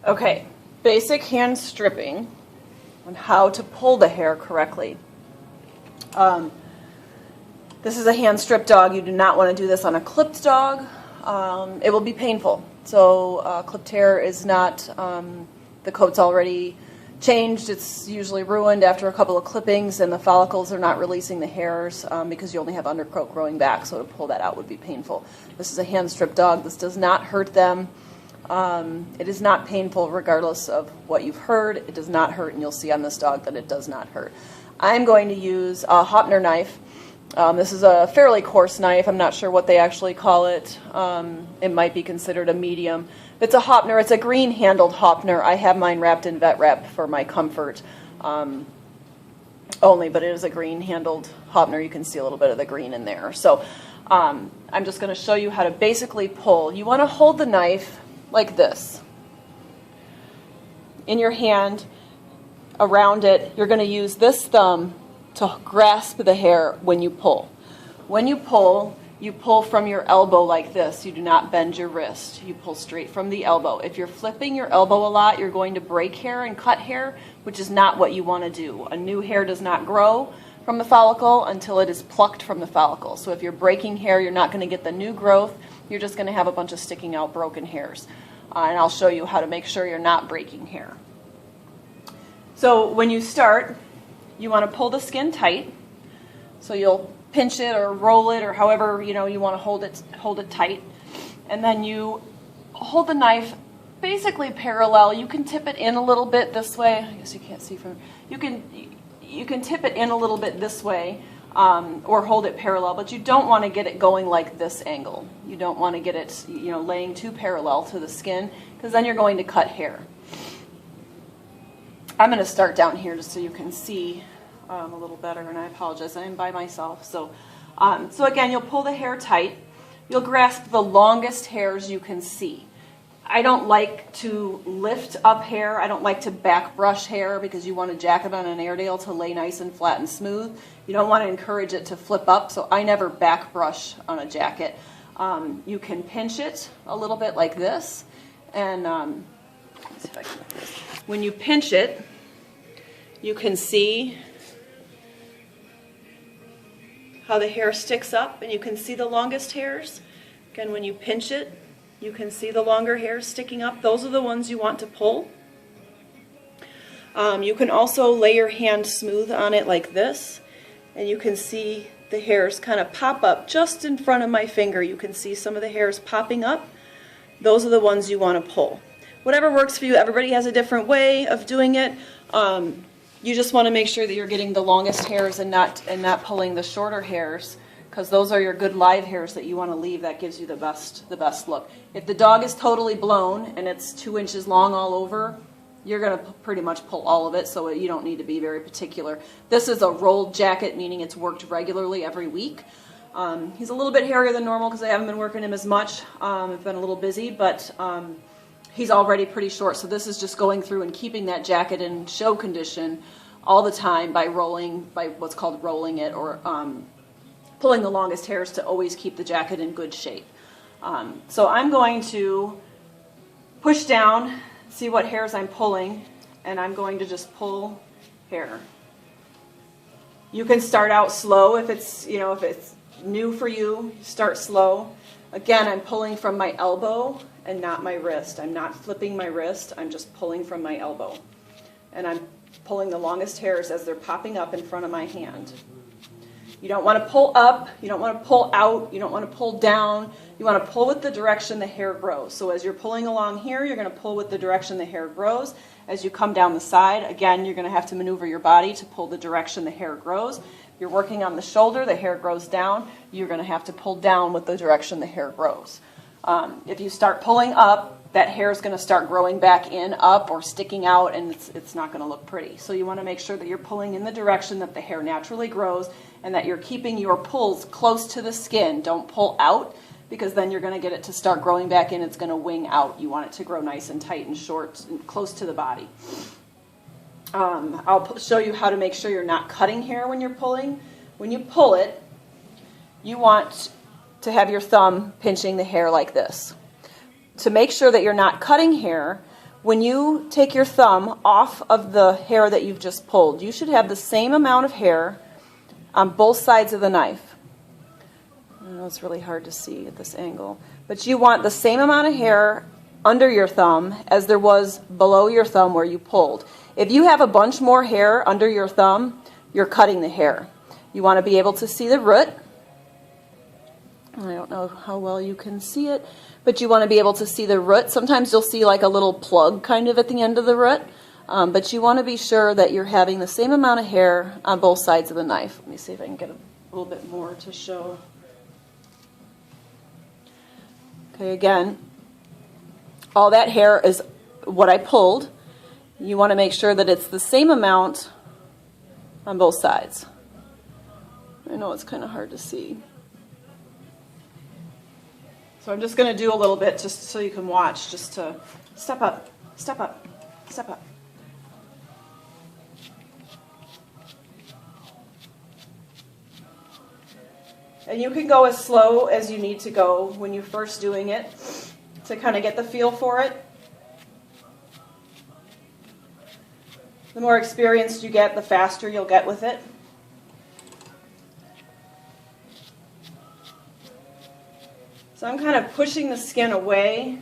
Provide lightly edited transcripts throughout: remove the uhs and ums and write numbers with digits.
Okay, basic hand stripping on how to pull the hair correctly. This is a hand stripped dog. You do not want to do this on a clipped dog. It will be painful. So clipped hair is not, the coat's already changed. It's usually ruined after a couple of clippings, and the follicles are not releasing the hairs because you only have undercoat growing back, so to pull that out would be painful. This is a hand stripped dog. This does not hurt them. It is not painful regardless of what you've heard. It does not hurt, and you'll see on this dog that it does not hurt. I'm going to use a Hopner knife. This is a fairly coarse knife. I'm not sure what they actually call it. It might be considered a medium. It's a Hopner. It's a green-handled Hopner. I have mine wrapped in vet wrap for my comfort only, but it is a green-handled Hopner. You can see a little bit of the green in there. So I'm just going to show you how to basically pull. You want to hold the knife like this in your hand. Around it, you're going to use this thumb to grasp the hair when you pull. When you pull from your elbow like this. You do not bend your wrist. You pull straight from the elbow. If you're flipping your elbow a lot, you're going to break hair and cut hair, which is not what you want to do. A new hair does not grow from the follicle until it is plucked from the follicle. So if you're breaking hair, you're not going to get the new growth. You're just going to have a bunch of sticking out broken hairs. And I'll show you how to make sure you're not breaking hair. So when you start, you want to pull the skin tight. So you'll pinch it or roll it or however you want to hold it tight. And then you hold the knife basically parallel. You can tip it in a little bit this way. I guess you can't see from. You can tip it in a little bit this way or hold it parallel, but you don't want to get it going like this angle. You don't want to get it laying too parallel to the skin, because then you're going to cut hair. I'm going to start down here just so you can see a little better, and I apologize, I'm by myself. So again, you'll pull the hair tight. You'll grasp the longest hairs you can see. I don't like to lift up hair. I don't like to back brush hair because you want a jacket on an Airedale to lay nice and flat and smooth. You don't want to encourage it to flip up, so I never back brush on a jacket. You can pinch it a little bit like this, and let's see if I can get this. When you pinch it, you can see how the hair sticks up, and you can see the longest hairs. Again, when you pinch it, you can see the longer hairs sticking up. Those are the ones you want to pull. You can also lay your hand smooth on it like this, and you can see the hairs kind of pop up just in front of my finger. You can see some of the hairs popping up. Those are the ones you want to pull. Whatever works for you. Everybody has a different way of doing it. You just want to make sure that you're getting the longest hairs and not pulling the shorter hairs, because those are your good live hairs that you want to leave. That gives you the best look. If the dog is totally blown and it's 2 inches long all over, you're going to pretty much pull all of it, so you don't need to be very particular. This is a rolled jacket, meaning it's worked regularly every week. He's a little bit hairier than normal because I haven't been working him as much. I've been a little busy, but he's already pretty short, so this is just going through and keeping that jacket in show condition all the time by what's called rolling it, or pulling the longest hairs to always keep the jacket in good shape. So I'm going to push down, see what hairs I'm pulling, and I'm going to just pull hair. You can start out slow if it's new for you. Start slow. Again, I'm pulling from my elbow and not my wrist. I'm not flipping my wrist. I'm just pulling from my elbow. And I'm pulling the longest hairs as they're popping up in front of my hand. You don't want to pull up. You don't want to pull out. You don't want to pull down. You want to pull with the direction the hair grows. So as you're pulling along here, you're going to pull with the direction the hair grows. As you come down the side, again, you're going to have to maneuver your body to pull the direction the hair grows. You're working on the shoulder, the hair grows down. You're going to have to pull down with the direction the hair grows. If you start pulling up, that hair is going to start growing back in, up, or sticking out, and it's not going to look pretty. So you want to make sure that you're pulling in the direction that the hair naturally grows, and that you're keeping your pulls close to the skin. Don't pull out, because then you're going to get it to start growing back in. It's going to wing out. You want it to grow nice and tight and short and close to the body. I'll show you how to make sure you're not cutting hair when you're pulling. When you pull it, you want to have your thumb pinching the hair like this. To make sure that you're not cutting hair, When you take your thumb off of the hair that you've just pulled, you should have the same amount of hair on both sides of the knife. I know it's really hard to see at this angle, but you want the same amount of hair under your thumb as there was below your thumb where you pulled. If you have a bunch more hair under your thumb, you're cutting the hair. You want to be able to see the root. I don't know how well you can see it, but you want to be able to see the root. Sometimes you'll see like a little plug kind of at the end of the root, but you want to be sure that you're having the same amount of hair on both sides of the knife. Let me see if I can get a little bit more to show. Okay, again, all that hair is what I pulled. You want to make sure that it's the same amount on both sides. I know it's kind of hard to see. So I'm just going to do a little bit just so you can watch, just to step up, step up, step up. And you can go as slow as you need to go when you're first doing it to kind of get the feel for it. The more experienced you get, the faster you'll get with it. So I'm kind of pushing the skin away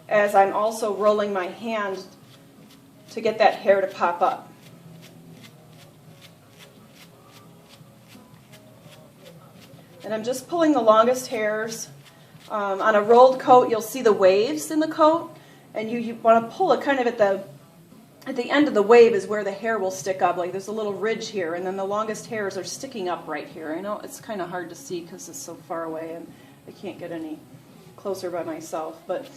as I'm also rolling my hand to get that hair to pop up. And I'm just pulling the longest hairs. On a rolled coat, you'll see the waves in the coat, and you want to pull it kind of at the end of the wave is where the hair will stick up. Like there's a little ridge here, and then the longest hairs are sticking up right here. I know it's kind of hard to see because it's so far away, and I can't get any closer by myself, but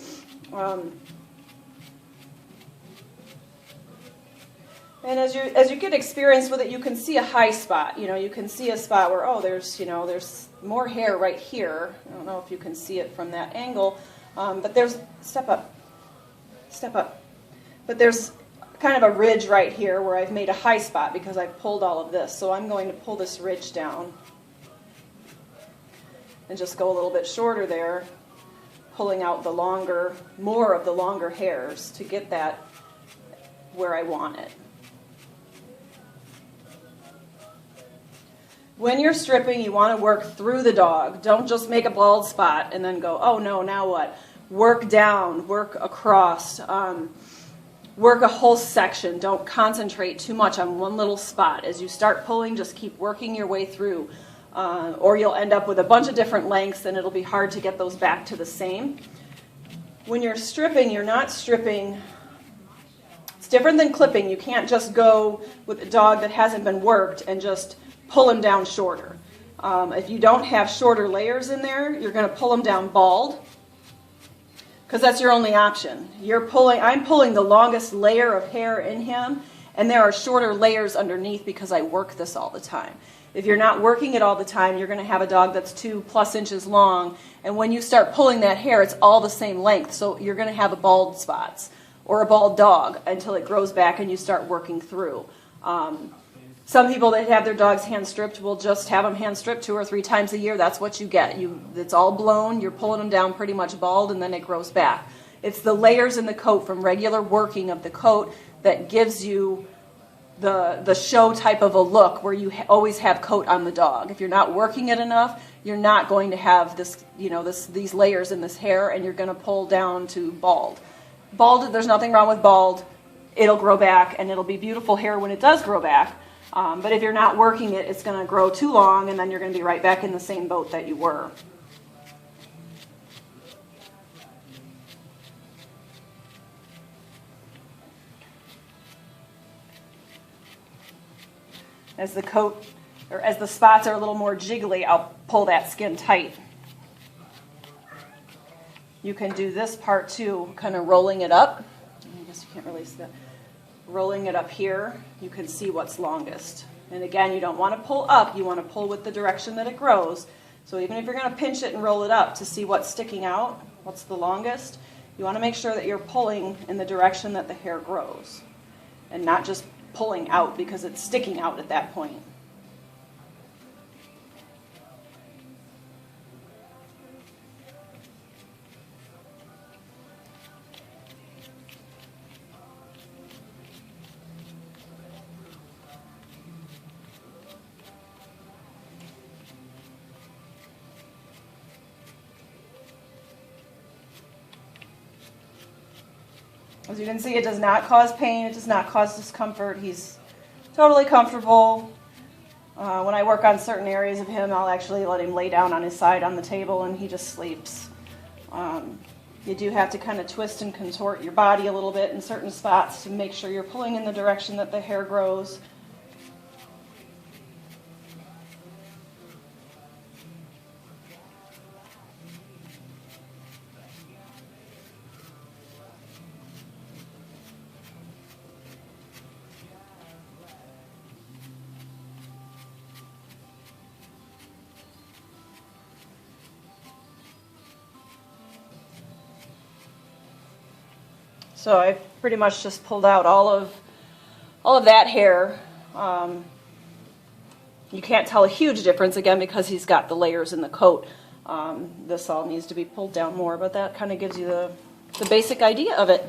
and as you get experience with it, you can see a high spot. You can see a spot where there's more hair right here. I don't know if you can see it from that angle, but there's step up. But there's kind of a ridge right here where I've made a high spot because I've pulled all of this. So I'm going to pull this ridge down and just go a little bit shorter there, pulling out more of the longer hairs to get that where I want it. When you're stripping, you want to work through the dog. Don't just make a bald spot and then go, oh no, now what? Work down, work across, work a whole section. Don't concentrate too much on one little spot. As you start pulling, just keep working your way through. Or you'll end up with a bunch of different lengths and it'll be hard to get those back to the same. When you're stripping, you're not stripping. It's different than clipping. You can't just go with a dog that hasn't been worked and just pull him down shorter. If you don't have shorter layers in there, you're going to pull him down bald because that's your only option. I'm pulling the longest layer of hair in him, and there are shorter layers underneath because I work this all the time. If you're not working it all the time, you're going to have a dog that's 2+ inches long, and when you start pulling that hair, it's all the same length, so you're going to have a bald spots or a bald dog until it grows back and you start working through. Some people that have their dogs hand stripped will just have them hand stripped 2 or 3 times a year. That's what you get. It's all blown. You're pulling them down pretty much bald, and then it grows back. It's the layers in the coat from regular working of the coat that gives you the show type of a look where you always have coat on the dog. If you're not working it enough, you're not going to have these layers in this hair, and you're going to pull down to bald. Bald, there's nothing wrong with bald. It'll grow back, and it'll be beautiful hair when it does grow back. But if you're not working it, it's going to grow too long, and then you're going to be right back in the same boat that you were. As the spots are a little more jiggly, I'll pull that skin tight. You can do this part too, kind of rolling it up. I guess you can't really see that. Rolling it up here, you can see what's longest. And again, you don't want to pull up, you want to pull with the direction that it grows. So even if you're going to pinch it and roll it up to see what's sticking out, what's the longest, you want to make sure that you're pulling in the direction that the hair grows and not just pulling out because it's sticking out at that point. As you can see, it does not cause pain, it does not cause discomfort. He's totally comfortable. When I work on certain areas of him, I'll actually let him lay down on his side on the table and he just sleeps. You do have to kind of twist and contort your body a little bit in certain spots to make sure you're pulling in the direction that the hair grows. So I pretty much just pulled out all of that hair. You can't tell a huge difference again because he's got the layers in the coat. This all needs to be pulled down more, but that kind of gives you the basic idea of it.